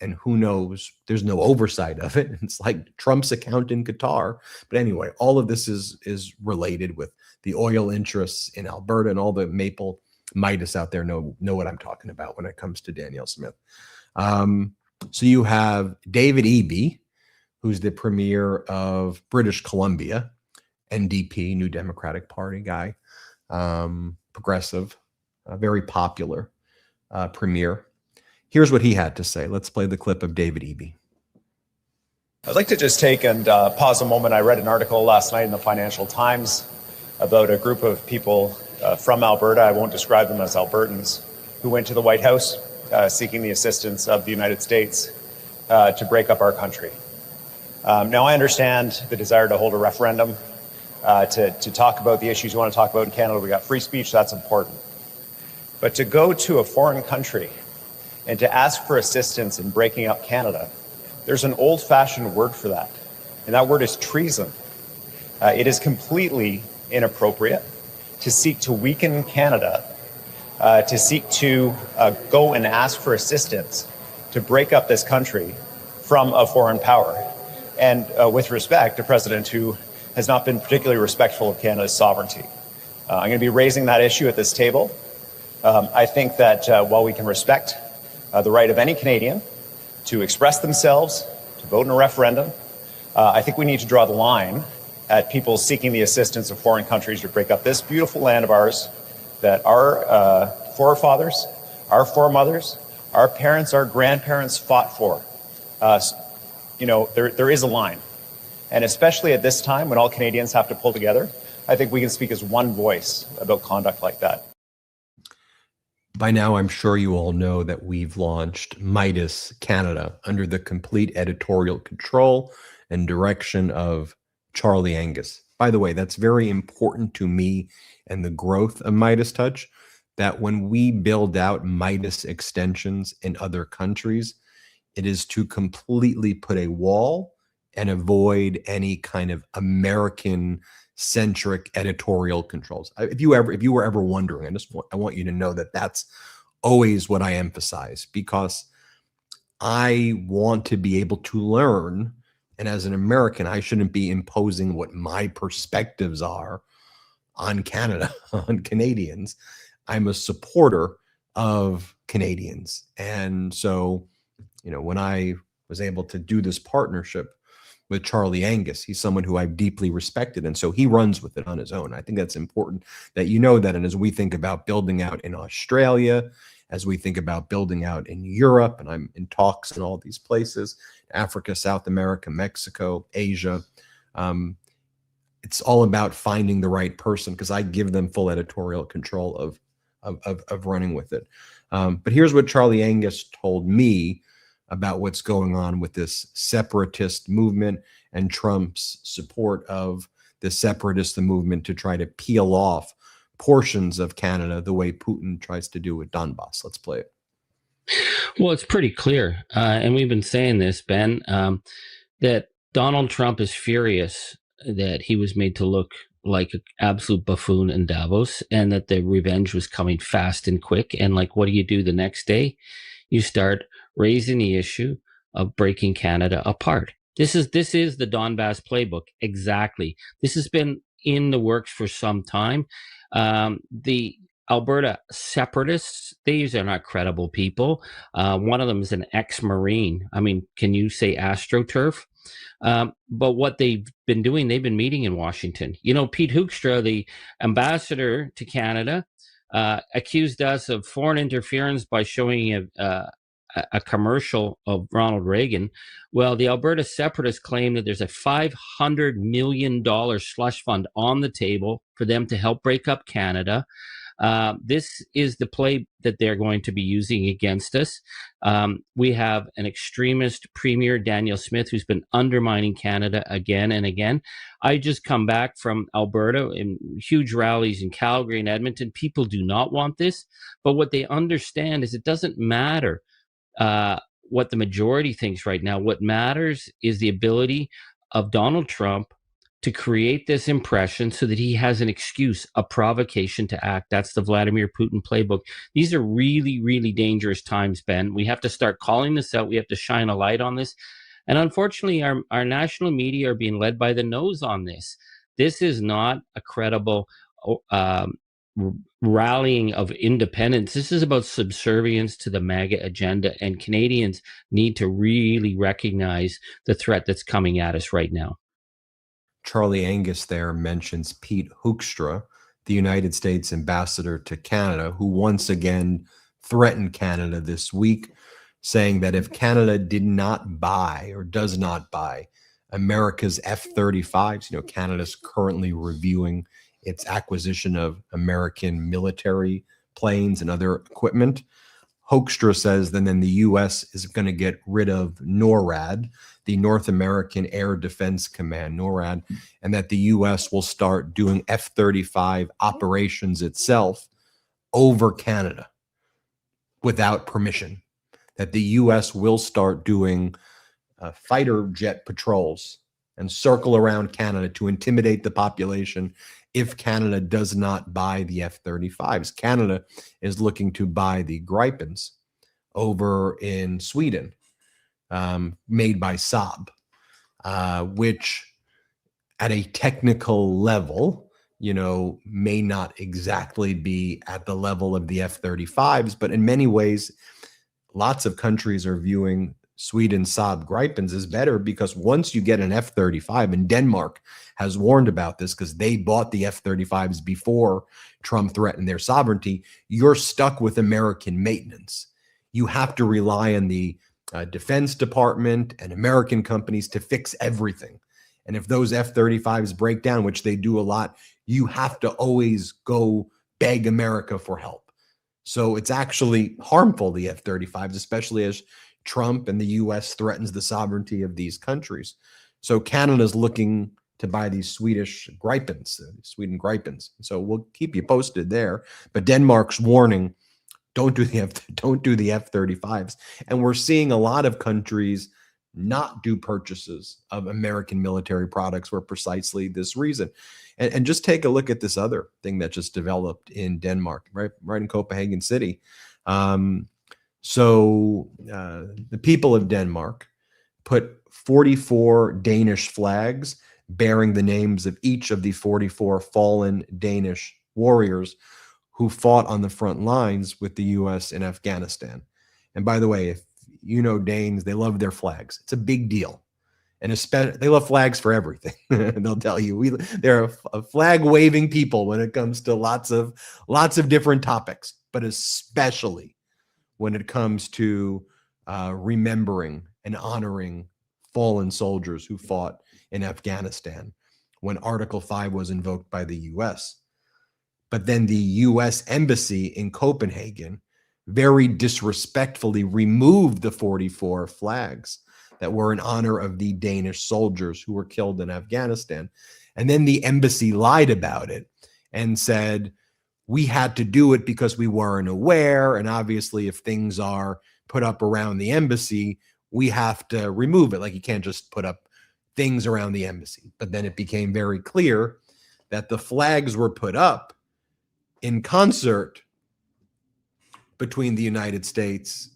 and who knows, there's no oversight of it. It's like Trump's account in Qatar. But anyway, all of this is related with the oil interests in Alberta, and all the Maple Meidas out there know what I'm talking about when it comes to Danielle Smith. So you have David Eby, who's the premier of British Columbia, NDP, New Democratic Party guy, progressive, very popular premier. Here's what he had to say. Let's play the clip of David Eby. I'd like to just take and pause a moment. I read an article last night in the Financial Times about a group of people from Alberta, I won't describe them as Albertans, who went to the White House seeking the assistance of the United States to break up our country. Now, I understand the desire to hold a referendum, to talk about the issues you want to talk about in Canada. We got free speech, that's important. But to go to a foreign country and to ask for assistance in breaking up Canada, there's an old-fashioned word for that, and that word is treason. It is completely inappropriate to seek to weaken Canada, to seek to go and ask for assistance to break up this country from a foreign power. And with respect, a president who has not been particularly respectful of Canada's sovereignty. I'm going to be raising that issue at this table. I think that while we can respect the right of any Canadian to express themselves, to vote in a referendum, I think we need to draw the line at people seeking the assistance of foreign countries to break up this beautiful land of ours that our forefathers, our foremothers, our parents, our grandparents fought for. There is a line. And especially at this time when all Canadians have to pull together, I think we can speak as one voice about conduct like that. By now, I'm sure you all know that we've launched Meidas Canada under the complete editorial control and direction of Charlie Angus. By the way, that's very important to me and the growth of MeidasTouch, that when we build out Meidas extensions in other countries, it is to completely put a wall and avoid any kind of American-centric editorial controls. If you were ever wondering, I want you to know that that's always what I emphasize, because I want to be able to learn. And as an American, I shouldn't be imposing what my perspectives are on Canada, on Canadians. I'm a supporter of Canadians. And so, when I was able to do this partnership with Charlie Angus, he's someone who I've deeply respected. And so he runs with it on his own. I think that's important that you know that. And as we think about building out in Australia, as we think about building out in Europe, and I'm in talks in all these places, Africa, South America, Mexico, Asia, it's all about finding the right person, because I give them full editorial control of running with it. But here's what Charlie Angus told me about what's going on with this separatist movement and Trump's support of the separatist movement to try to peel off portions of Canada the way Putin tries to do with Donbass. Let's play it. Well, it's pretty clear, and we've been saying this, Ben, that Donald Trump is furious that he was made to look like an absolute buffoon in Davos, and that the revenge was coming fast and quick. And what do you do the next day? You start raising the issue of breaking Canada apart. This is the Donbass playbook. Exactly. This has been in the works for some time. The Alberta separatists, these are not credible people. One of them is an ex-Marine. I mean, can you say AstroTurf? But what they've been doing, they've been meeting in Washington. Pete Hoekstra, the ambassador to Canada, accused us of foreign interference by showing a commercial of Ronald Reagan. Well, the Alberta separatists claim that there's a $500 million slush fund on the table for them to help break up Canada. This is the play that they're going to be using against us. We have an extremist premier, Daniel Smith, who's been undermining Canada again and again. I just come back from Alberta in huge rallies in Calgary and Edmonton. People do not want this, but what they understand is it doesn't matter what the majority thinks right now. What matters is the ability of Donald Trump to create this impression so that he has an excuse, a provocation to act. That's the Vladimir Putin playbook. These are really, really dangerous times, Ben. We have to start calling this out. We have to shine a light on this. And unfortunately, our national media are being led by the nose on this. This is not a credible rallying of independence. This is about subservience to the MAGA agenda, and Canadians need to really recognize the threat that's coming at us right now. Charlie Angus there mentions Pete Hoekstra, the United States ambassador to Canada, who once again threatened Canada this week, saying that if Canada did not buy or does not buy America's F-35s, Canada's currently reviewing its acquisition of American military planes and other equipment. Hoekstra says then the U.S. is going to get rid of NORAD, the North American Air Defense Command, NORAD, and that the U.S. will start doing F-35 operations itself over Canada without permission, that the U.S. will start doing fighter jet patrols and circle around Canada to intimidate the population if Canada does not buy the F-35s. Canada is looking to buy the Gripens over in Sweden. made by Saab, which at a technical level, may not exactly be at the level of the F-35s, but in many ways, lots of countries are viewing Sweden's Saab Gripens as better, because once you get an F-35, and Denmark has warned about this because they bought the F-35s before Trump threatened their sovereignty, you're stuck with American maintenance. You have to rely on the Defense Department and American companies to fix everything. And if those F-35s break down, which they do a lot, you have to always go beg America for help. So it's actually harmful, the F-35s, especially as Trump and the U.S. threatens the sovereignty of these countries. So Canada's looking to buy these Swedish Gripens, Sweden Gripens. So we'll keep you posted there. But Denmark's warning, don't do the F-35s. And we're seeing a lot of countries not do purchases of American military products for precisely this reason. And just take a look at this other thing that just developed in Denmark, right in Copenhagen City. So the people of Denmark put 44 Danish flags bearing the names of each of the 44 fallen Danish warriors who fought on the front lines with the U.S. in Afghanistan. And by the way, if you know Danes, they love their flags. It's a big deal. And especially, they love flags for everything. They'll tell you they're a flag-waving people when it comes to lots of different topics, but especially when it comes to remembering and honoring fallen soldiers who fought in Afghanistan when Article 5 was invoked by the U.S. But then the U.S. Embassy in Copenhagen very disrespectfully removed the 44 flags that were in honor of the Danish soldiers who were killed in Afghanistan. And then the embassy lied about it and said, we had to do it because we weren't aware. And obviously, if things are put up around the embassy, we have to remove it. Like, you can't just put up things around the embassy. But then it became very clear that the flags were put up in concert between the United States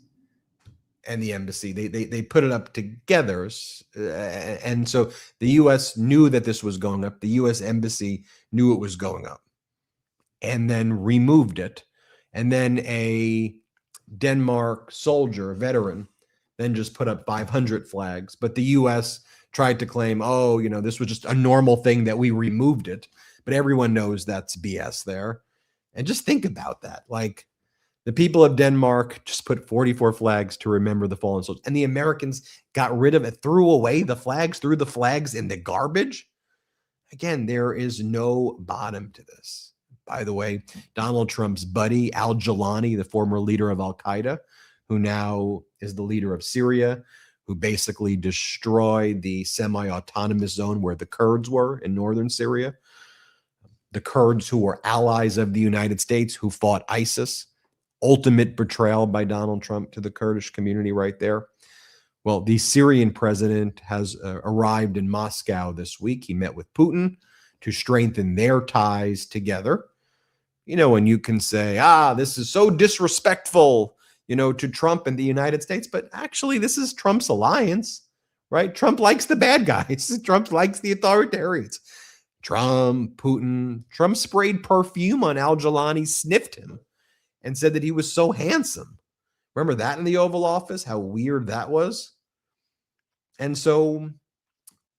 and the embassy. They put it up together. And so the U.S. knew that this was going up. The U.S. Embassy knew it was going up and then removed it. And then a Denmark soldier, a veteran, then just put up 500 flags. But the U.S. tried to claim, this was just a normal thing that we removed it. But everyone knows that's BS there. And just think about that. Like, the people of Denmark just put 44 flags to remember the fallen soldiers. And the Americans got rid of it, threw away the flags, threw the flags in the garbage. Again, there is no bottom to this. By the way, Donald Trump's buddy, al-Jilani, the former leader of al-Qaeda, who now is the leader of Syria, who basically destroyed the semi-autonomous zone where the Kurds were in northern Syria. The Kurds who were allies of the United States, who fought ISIS. Ultimate betrayal by Donald Trump to the Kurdish community right there. Well, the Syrian president has arrived in Moscow this week. He met with Putin to strengthen their ties together. And you can say, this is so disrespectful, to Trump and the United States. But actually, this is Trump's alliance, right? Trump likes the bad guys. Trump likes the authoritarians. Putin. Trump sprayed perfume on al-Jilani, sniffed him, and said that he was so handsome. Remember that in the Oval Office? How weird that was? And so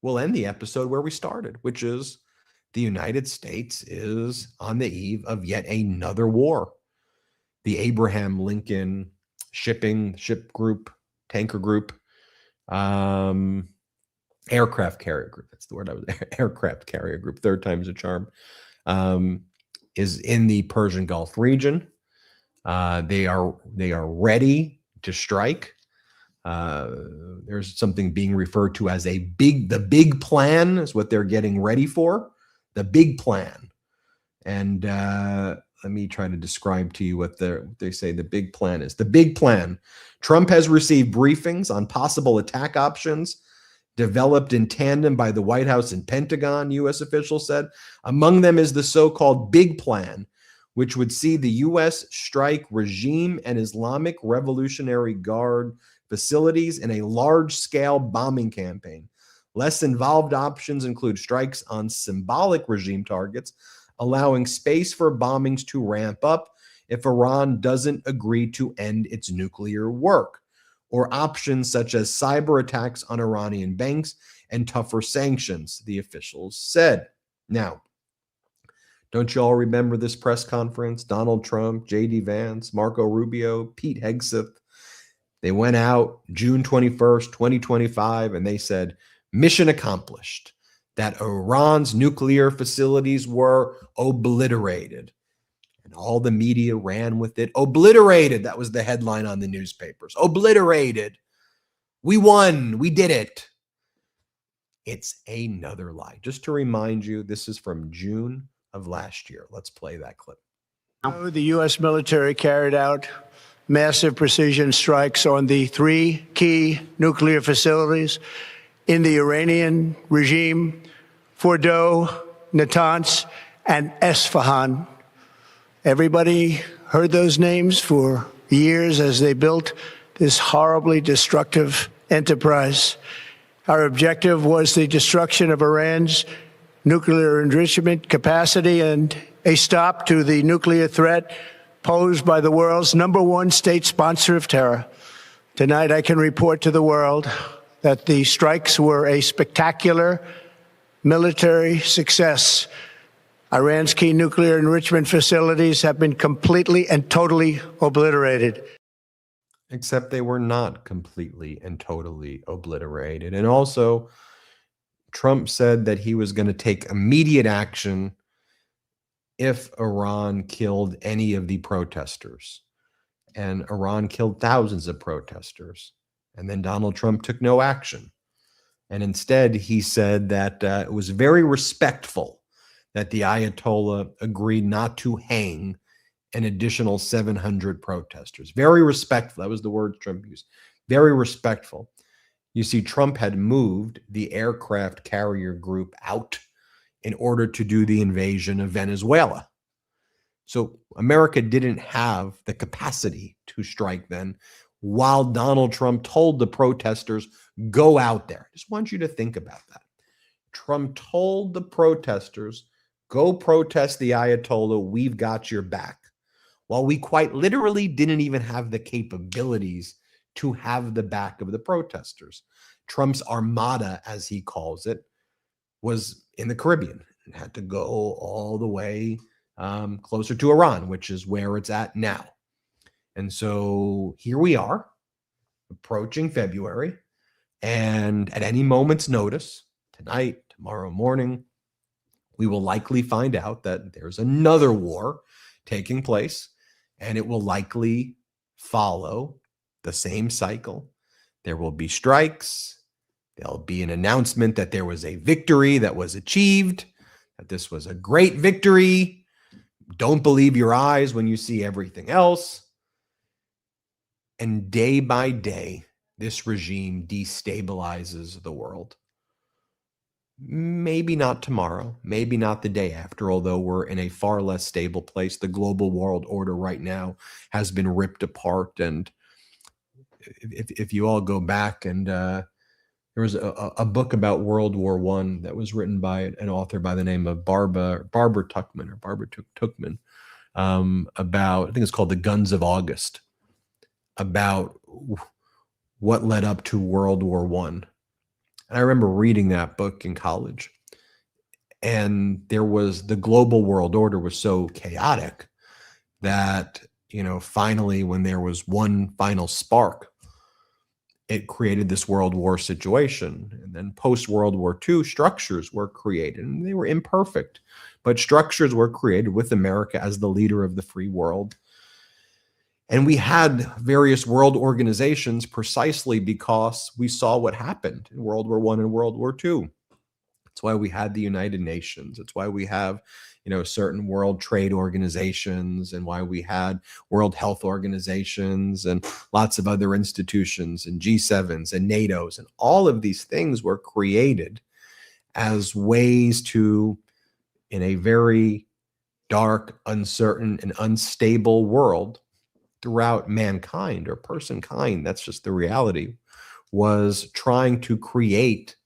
we'll end the episode where we started, which is the United States is on the eve of yet another war. The Abraham Lincoln tanker group, aircraft carrier group. That's the word aircraft carrier group. Third time's a charm. Is in the Persian Gulf region. They are ready to strike. There's something being referred to as the big plan is what they're getting ready for. The big plan. And let me try to describe to you what they say the big plan is. The big plan. Trump has received briefings on possible attack options developed in tandem by the White House and Pentagon, U.S. officials said. Among them is the so-called big plan, which would see the U.S. strike regime and Islamic Revolutionary Guard facilities in a large-scale bombing campaign. Less involved options include strikes on symbolic regime targets, allowing space for bombings to ramp up if Iran doesn't agree to end its nuclear work, or options such as cyber attacks on Iranian banks and tougher sanctions, the officials said. Now, don't you all remember this press conference? Donald Trump, J.D. Vance, Marco Rubio, Pete Hegseth. They went out June 21st, 2025, and they said, mission accomplished, that Iran's nuclear facilities were obliterated. And all the media ran with it. Obliterated. That was the headline on the newspapers. Obliterated. We won. We did it. It's another lie. Just to remind you, this is from June of last year. Let's play that clip. The U.S. military carried out massive precision strikes on the 3 key nuclear facilities in the Iranian regime: Fordow, Natanz, and Esfahan. Everybody heard those names for years as they built this horribly destructive enterprise. Our objective was the destruction of Iran's nuclear enrichment capacity and a stop to the nuclear threat posed by the world's #1 state sponsor of terror. Tonight, I can report to the world that the strikes were a spectacular military success. Iran's key nuclear enrichment facilities have been completely and totally obliterated. Except they were not completely and totally obliterated. And also, Trump said that he was going to take immediate action if Iran killed any of the protesters. And Iran killed thousands of protesters. And then Donald Trump took no action. And instead, he said that it was very respectful that the Ayatollah agreed not to hang an additional 700 protesters. Very respectful. That was the word Trump used. Very respectful. You see, Trump had moved the aircraft carrier group out in order to do the invasion of Venezuela. So America didn't have the capacity to strike then, while Donald Trump told the protesters, go out there. I just want you to think about that. Trump told the protesters, go protest the Ayatollah, we've got your back. While we quite literally didn't even have the capabilities to have the back of the protesters. Trump's armada, as he calls it, was in the Caribbean and had to go all the way closer to Iran, which is where it's at now. And so here we are, approaching February, and at any moment's notice, tonight, tomorrow morning, we will likely find out that there's another war taking place, and it will likely follow the same cycle. There will be strikes. There'll be an announcement that there was a victory that was achieved, that this was a great victory. Don't believe your eyes when you see everything else. And day by day, this regime destabilizes the world. Maybe not tomorrow, maybe not the day after, although we're in a far less stable place. The global world order right now has been ripped apart. And if you all go back, and there was a book about World War I that was written by an author by the name of Barbara Tuchman, about, I think it's called The Guns of August, about what led up to World War I. And I remember reading that book in college, and there was, the global world order was so chaotic that, finally, when there was one final spark, it created this World War situation. And then post-World War II, structures were created, and they were imperfect, but structures were created with America as the leader of the free world. And we had various world organizations precisely because we saw what happened in World War I and World War II. That's why we had the United Nations. It's why we have, certain world trade organizations, and why we had World Health Organizations and lots of other institutions and G7s and NATOs. And all of these things were created as ways to, in a very dark, uncertain, and unstable world, throughout mankind or person kind, that's just the reality, was trying to create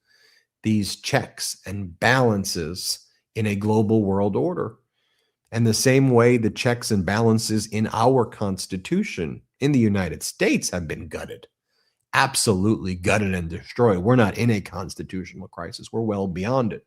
these checks and balances in a global world order. And the same way the checks and balances in our Constitution in the United States have been gutted, absolutely gutted and destroyed. We're not in a constitutional crisis. We're well beyond it.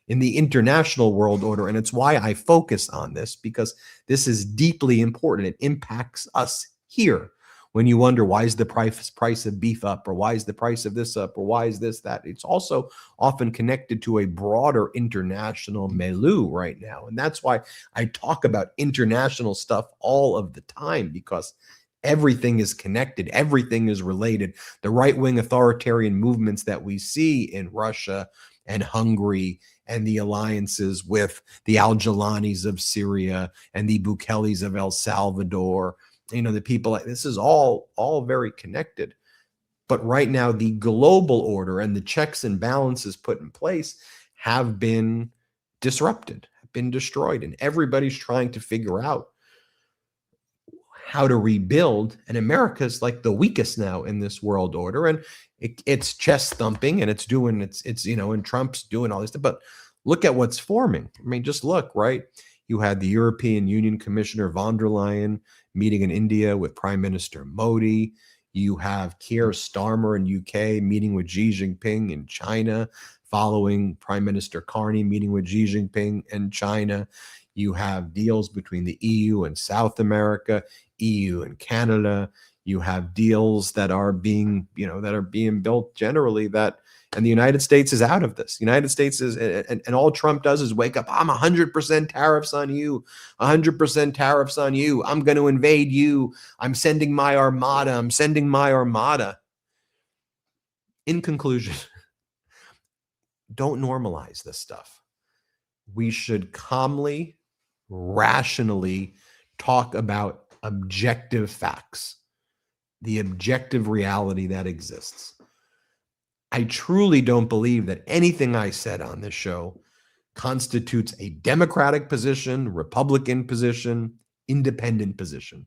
In the international world order, and it's why I focus on this, because this is deeply important. It impacts us here. When you wonder, why is the price of beef up, or why is the price of this up, or why is this that, it's also often connected to a broader international milieu right now. And that's why I talk about international stuff all of the time, because everything is connected. Everything is related. The right-wing authoritarian movements that we see in Russia and Hungary, and the alliances with the Al-Jalanis of Syria and the Bukelis of El Salvador, the people like this is all very connected. But right now, the global order and the checks and balances put in place have been disrupted, have been destroyed, and everybody's trying to figure out how to rebuild. And America's like the weakest now in this world order, and it's chest thumping, and it's doing and Trump's doing all this stuff. But look at what's forming. I mean, just look, right? You had the European Union Commissioner von der Leyen meeting in India with Prime Minister Modi. You have Keir Starmer in UK meeting with Xi Jinping in China, following Prime Minister Carney meeting with Xi Jinping in China. You have deals between the EU and South America, EU and Canada. You have deals that are being built generally and the United States is out of this. The United States is, and all Trump does is wake up. I'm 100% tariffs on you, 100% tariffs on you. I'm going to invade you. I'm sending my armada. In conclusion, don't normalize this stuff. We should calmly, rationally talk about objective facts, the objective reality that exists. I truly don't believe that anything I said on this show constitutes a Democratic position, Republican position, independent position.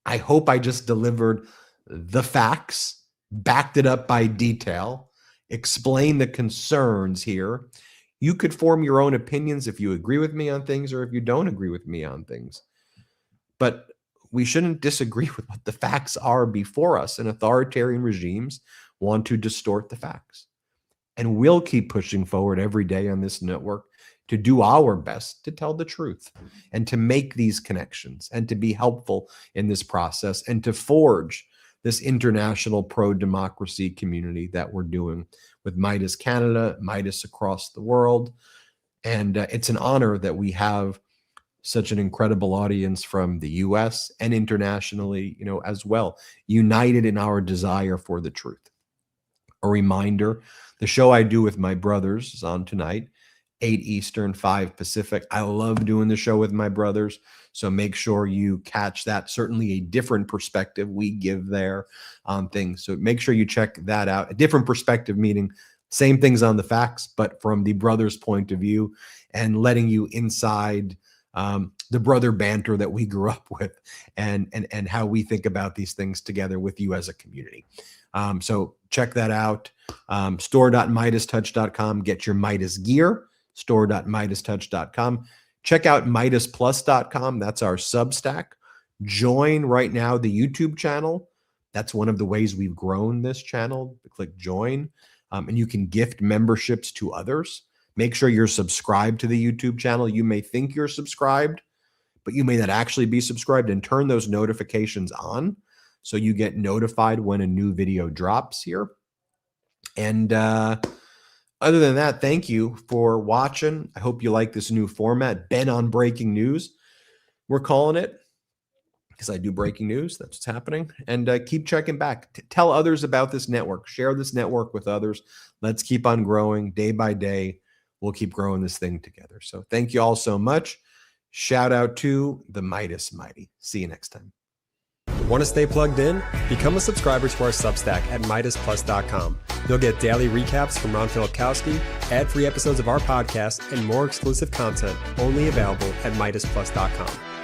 I hope I just delivered the facts, backed it up by detail, explained the concerns here. You could form your own opinions if you agree with me on things or if you don't agree with me on things. But we shouldn't disagree with what the facts are before us, and authoritarian regimes want to distort the facts. And we'll keep pushing forward every day on this network to do our best to tell the truth and to make these connections and to be helpful in this process and to forge this international pro-democracy community that we're doing with Meidas Canada, Meidas across the world. And it's an honor that we have such an incredible audience from the US and internationally, as well, united in our desire for the truth. A reminder, the show I do with my brothers is on tonight, 8 Eastern, 5 Pacific. I love doing the show with my brothers, so make sure you catch that. Certainly a different perspective we give there on things. So make sure you check that out. A different perspective, meaning same things on the facts, but from the brothers' point of view, and letting you inside the brother banter that we grew up with and how we think about these things together with you as a community. So check that out. Store.MeidasTouch.com. Get your Meidas gear. Store.MeidasTouch.com. Check out MeidasPlus.com. That's our Substack. Join right now the YouTube channel. That's one of the ways we've grown this channel. Click join, and you can gift memberships to others. Make sure you're subscribed to the YouTube channel. You may think you're subscribed, but you may not actually be subscribed, and turn those notifications on so you get notified when a new video drops here. And other than that, thank you for watching. I hope you like this new format. Ben on breaking news, we're calling it, because I do breaking news. That's what's happening. And keep checking back. Tell others about this network. Share this network with others. Let's keep on growing day by day. We'll keep growing this thing together. So thank you all so much. Shout out to the Meidas Mighty. See you next time. Want to stay plugged in? Become a subscriber to our Substack at MeidasPlus.com. You'll get daily recaps from Ron Filipkowski, ad-free episodes of our podcast, and more exclusive content only available at MeidasPlus.com.